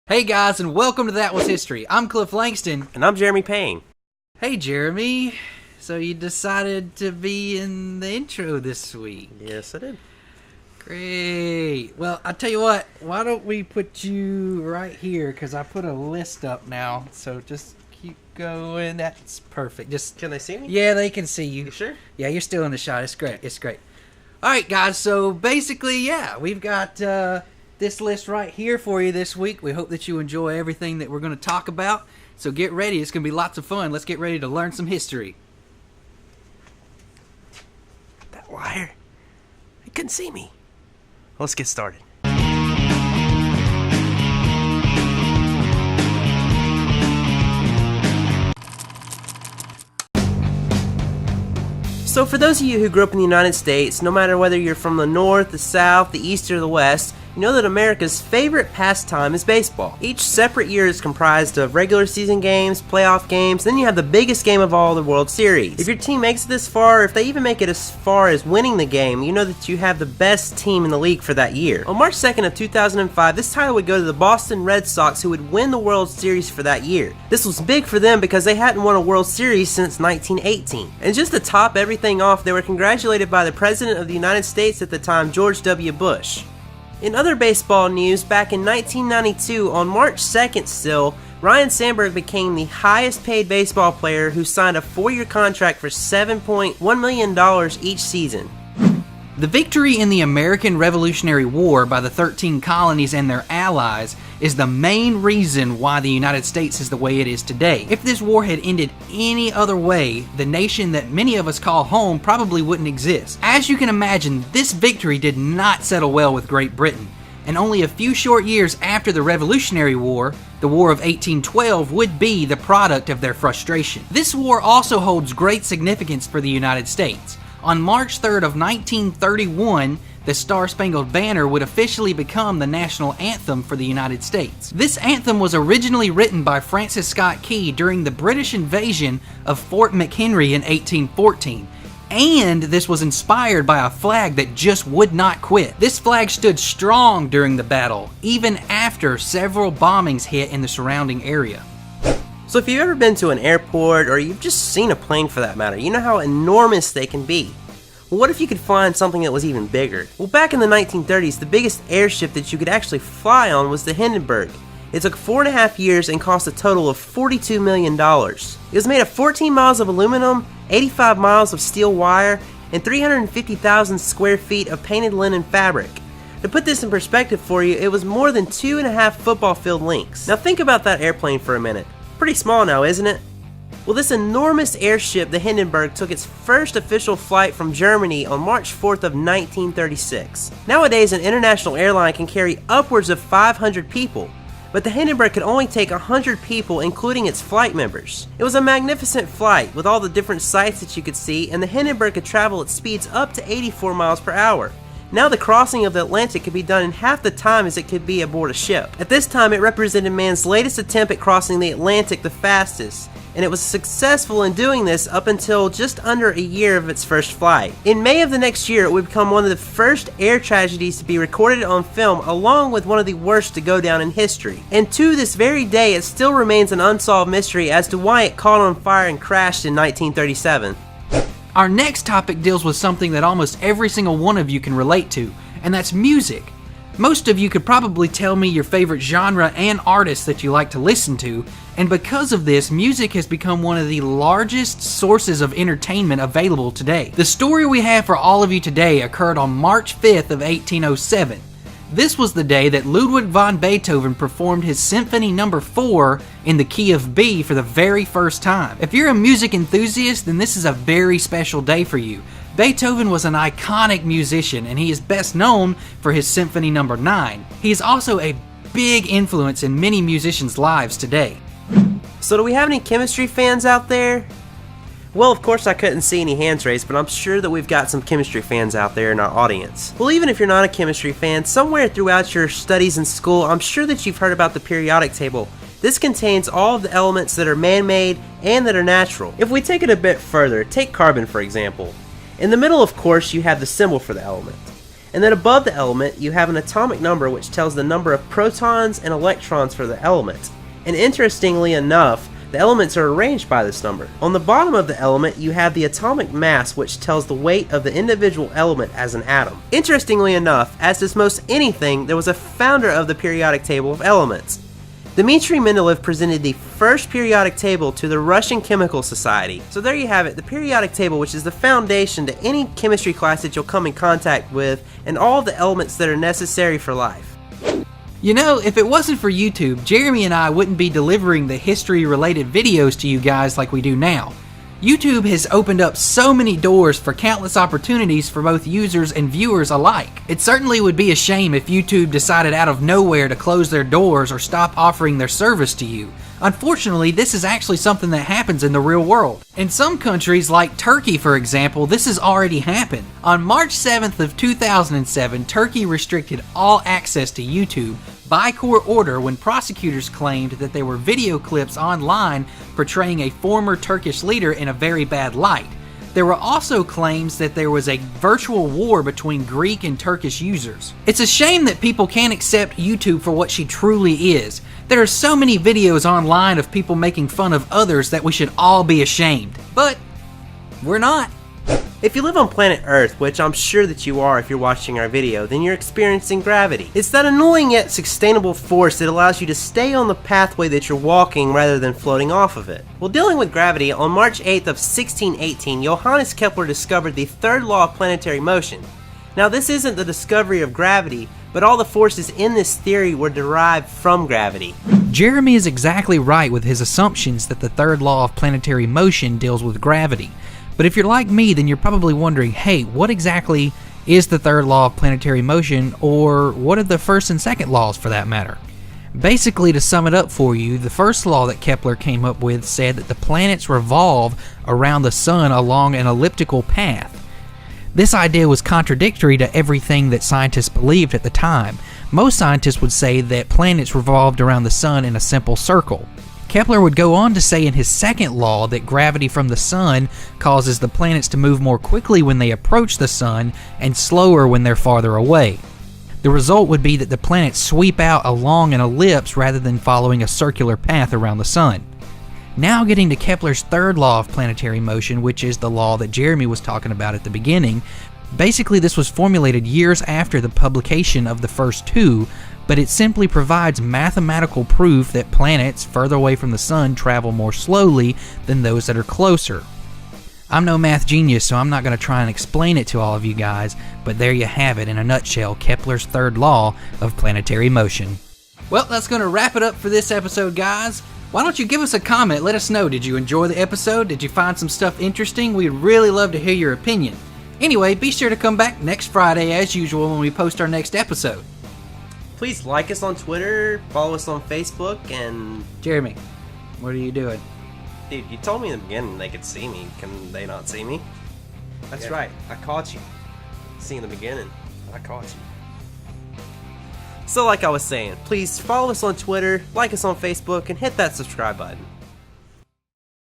Hey guys, and welcome to That Was History. I'm Cliff Langston. And I'm Jeremy Payne. Hey Jeremy, so you decided to be in the intro this week. Yes, I did. Great. Well, I'll tell you what, why don't we put you right here, because I put a list up now, so just keep going. That's perfect. Can they see me? Yeah, they can see you. You sure? Yeah, you're still in the shot. It's great. It's great. All right, guys, so basically, yeah, we've got this list right here for you this week. We hope that you enjoy everything that we're going to talk about. So get ready. It's going to be lots of fun. Let's get ready to learn some history. That liar. He couldn't see me. Let's get started. So for those of you who grew up in the United States, no matter whether you're from the North, the South, the East, or the West, you know that America's favorite pastime is baseball. Each separate year is comprised of regular season games, playoff games, then you have the biggest game of all, the World Series. If your team makes it this far, or if they even make it as far as winning the game, you know that you have the best team in the league for that year. On March 2nd of 2005, this title would go to the Boston Red Sox, who would win the World Series for that year. This was big for them because they hadn't won a World Series since 1918. And just to top everything off, they were congratulated by the President of the United States at the time, George W. Bush. In other baseball news, back in 1992, on March 2nd still, Ryne Sandberg became the highest paid baseball player who signed a 4-year contract for $7.1 million each season. The victory in the American Revolutionary War by the 13 colonies and their allies is the main reason why the United States is the way it is today. If this war had ended any other way, the nation that many of us call home probably wouldn't exist. As you can imagine, this victory did not settle well with Great Britain, and only a few short years after the Revolutionary War, the War of 1812 would be the product of their frustration. This war also holds great significance for the United States. On March 3rd of 1931, the Star-Spangled Banner would officially become the national anthem for the United States. This anthem was originally written by Francis Scott Key during the British invasion of Fort McHenry in 1814. And this was inspired by a flag that just would not quit. This flag stood strong during the battle, even after several bombings hit in the surrounding area. So if you've ever been to an airport, or you've just seen a plane for that matter, you know how enormous they can be. Well, what if you could find something that was even bigger? Well, back in the 1930s, the biggest airship that you could actually fly on was the Hindenburg. It took 4.5 years and cost a total of $42 million. It was made of 14 miles of aluminum, 85 miles of steel wire, and 350,000 square feet of painted linen fabric. To put this in perspective for you, it was more than 2.5 football field lengths. Now think about that airplane for a minute. Pretty small now, isn't it? Well, this enormous airship, the Hindenburg, took its first official flight from Germany on March 4th of 1936. Nowadays, an international airline can carry upwards of 500 people, but the Hindenburg could only take 100 people, including its flight members. It was a magnificent flight with all the different sights that you could see, and the Hindenburg could travel at speeds up to 84 miles per hour. Now the crossing of the Atlantic could be done in half the time as it could be aboard a ship. At this time, it represented man's latest attempt at crossing the Atlantic the fastest, and it was successful in doing this up until just under a year of its first flight. In May of the next year, it would become one of the first air tragedies to be recorded on film, along with one of the worst to go down in history. And to this very day, it still remains an unsolved mystery as to why it caught on fire and crashed in 1937. Our next topic deals with something that almost every single one of you can relate to, and that's music. Most of you could probably tell me your favorite genre and artists that you like to listen to, and because of this, music has become one of the largest sources of entertainment available today. The story we have for all of you today occurred on March 5th of 1807. This was the day that Ludwig van Beethoven performed his Symphony No. 4 in the key of B for the very first time. If you're a music enthusiast, then this is a very special day for you. Beethoven was an iconic musician, and he is best known for his Symphony No. 9. He is also a big influence in many musicians' lives today. So do we have any chemistry fans out there? Well, of course I couldn't see any hands raised, but I'm sure that we've got some chemistry fans out there in our audience. Well, even if you're not a chemistry fan, somewhere throughout your studies in school, I'm sure that you've heard about the periodic table. This contains all of the elements that are man-made and that are natural. If we take it a bit further, take carbon for example. In the middle, of course, you have the symbol for the element. And then above the element, you have an atomic number which tells the number of protons and electrons for the element. And interestingly enough, the elements are arranged by this number. On the bottom of the element, you have the atomic mass, which tells the weight of the individual element as an atom. Interestingly enough, as does most anything, there was a founder of the periodic table of elements. Dmitry Mendeleev presented the first periodic table to the Russian Chemical Society. So there you have it, the periodic table, which is the foundation to any chemistry class that you'll come in contact with, and all the elements that are necessary for life. You know, if it wasn't for YouTube, Jeremy and I wouldn't be delivering the history-related videos to you guys like we do now. YouTube has opened up so many doors for countless opportunities for both users and viewers alike. It certainly would be a shame if YouTube decided out of nowhere to close their doors or stop offering their service to you. Unfortunately, this is actually something that happens in the real world. In some countries, like Turkey for example, this has already happened. On March 7th of 2007, Turkey restricted all access to YouTube by court order when prosecutors claimed that there were video clips online portraying a former Turkish leader in a very bad light. There were also claims that there was a virtual war between Greek and Turkish users. It's a shame that people can't accept YouTube for what she truly is. There are so many videos online of people making fun of others that we should all be ashamed. But we're not. If you live on planet Earth, which I'm sure that you are if you're watching our video, then you're experiencing gravity. It's that annoying yet sustainable force that allows you to stay on the pathway that you're walking rather than floating off of it. While dealing with gravity, on March 8th of 1618, Johannes Kepler discovered the third law of planetary motion. Now this isn't the discovery of gravity, but all the forces in this theory were derived from gravity. Jeremy is exactly right with his assumptions that the third law of planetary motion deals with gravity. But if you're like me, then you're probably wondering, hey, what exactly is the third law of planetary motion, or what are the first and second laws for that matter? Basically, to sum it up for you, the first law that Kepler came up with said that the planets revolve around the sun along an elliptical path. This idea was contradictory to everything that scientists believed at the time. Most scientists would say that planets revolved around the sun in a simple circle. Kepler would go on to say in his second law that gravity from the sun causes the planets to move more quickly when they approach the sun and slower when they're farther away. The result would be that the planets sweep out along an ellipse rather than following a circular path around the sun. Now getting to Kepler's third law of planetary motion, which is the law that Jeremy was talking about at the beginning. Basically, this was formulated years after the publication of the first two, but it simply provides mathematical proof that planets further away from the sun travel more slowly than those that are closer. I'm no math genius, so I'm not going to try and explain it to all of you guys, but there you have it in a nutshell, Kepler's third law of planetary motion. Well, that's going to wrap it up for this episode, guys. Why don't you give us a comment? Let us know. Did you enjoy the episode? Did you find some stuff interesting? We'd really love to hear your opinion. Anyway, be sure to come back next Friday as usual when we post our next episode. Please like us on Twitter, follow us on Facebook, and... Jeremy, what are you doing? Dude, you told me in the beginning they could see me. Can they not see me? That's Yeah. right, I caught you. See in the beginning, I caught you. So like I was saying, please follow us on Twitter, like us on Facebook, and hit that subscribe button.